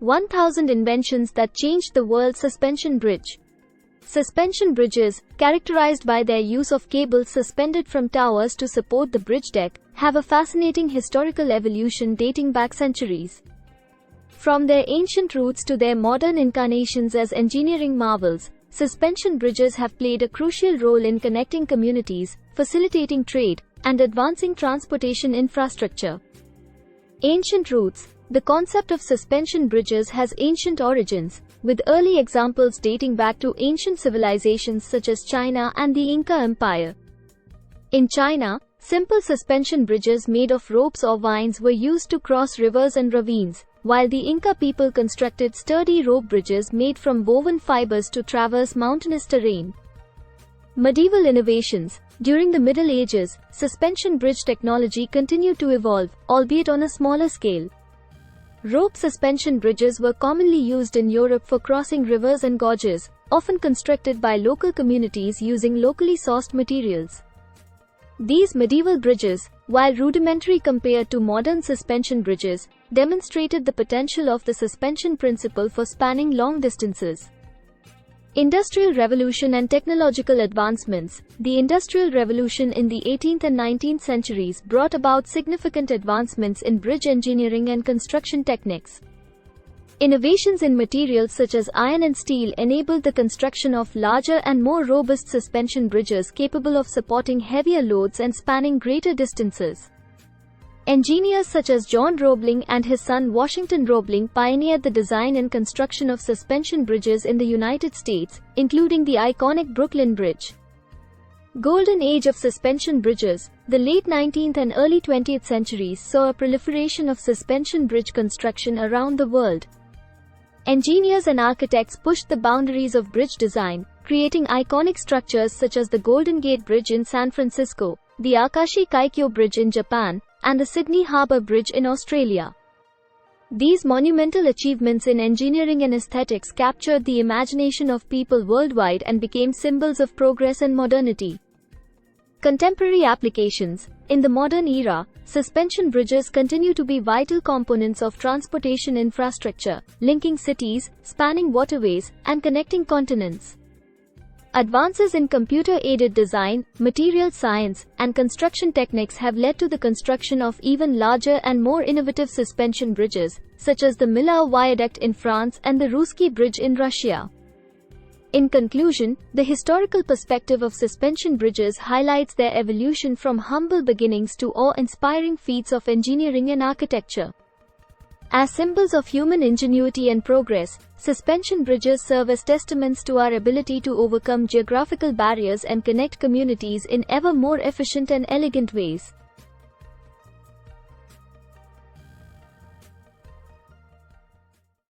1000 inventions that changed the world. Suspension bridge. Suspension bridges, characterized by their use of cables suspended from towers to support the bridge deck, have a fascinating historical evolution dating back centuries. From their ancient roots to their modern incarnations as engineering marvels, suspension bridges have played a crucial role in connecting communities, facilitating trade, and advancing transportation infrastructure. Ancient roots. The concept of suspension bridges has ancient origins, with early examples dating back to ancient civilizations such as China and the Inca Empire. In China, simple suspension bridges made of ropes or vines were used to cross rivers and ravines, while the Inca people constructed sturdy rope bridges made from woven fibers to traverse mountainous terrain. Medieval innovations. During the Middle Ages, suspension bridge technology continued to evolve, albeit on a smaller scale. Rope suspension bridges were commonly used in Europe for crossing rivers and gorges, often constructed by local communities using locally sourced materials. These medieval bridges, while rudimentary compared to modern suspension bridges, demonstrated the potential of the suspension principle for spanning long distances. Industrial Revolution and technological advancements. The Industrial Revolution in the 18th and 19th centuries brought about significant advancements in bridge engineering and construction techniques. Innovations in materials such as iron and steel enabled the construction of larger and more robust suspension bridges capable of supporting heavier loads and spanning greater distances. Engineers such as John Roebling and his son Washington Roebling pioneered the design and construction of suspension bridges in the United States, including the iconic Brooklyn Bridge. Golden Age of suspension bridges. The late 19th and early 20th centuries saw a proliferation of suspension bridge construction around the world. Engineers and architects pushed the boundaries of bridge design, creating iconic structures such as the Golden Gate Bridge in San Francisco, the Akashi Kaikyo Bridge in Japan, and the Sydney Harbour Bridge in Australia. These monumental achievements in engineering and aesthetics captured the imagination of people worldwide and became symbols of progress and modernity. Contemporary applications. In the modern era, suspension bridges continue to be vital components of transportation infrastructure, linking cities, spanning waterways, and connecting continents. Advances in computer-aided design, material science, and construction techniques have led to the construction of even larger and more innovative suspension bridges, such as the Millau Viaduct in France and the Ruski Bridge in Russia. In conclusion, the historical perspective of suspension bridges highlights their evolution from humble beginnings to awe-inspiring feats of engineering and architecture. As symbols of human ingenuity and progress, suspension bridges serve as testaments to our ability to overcome geographical barriers and connect communities in ever more efficient and elegant ways.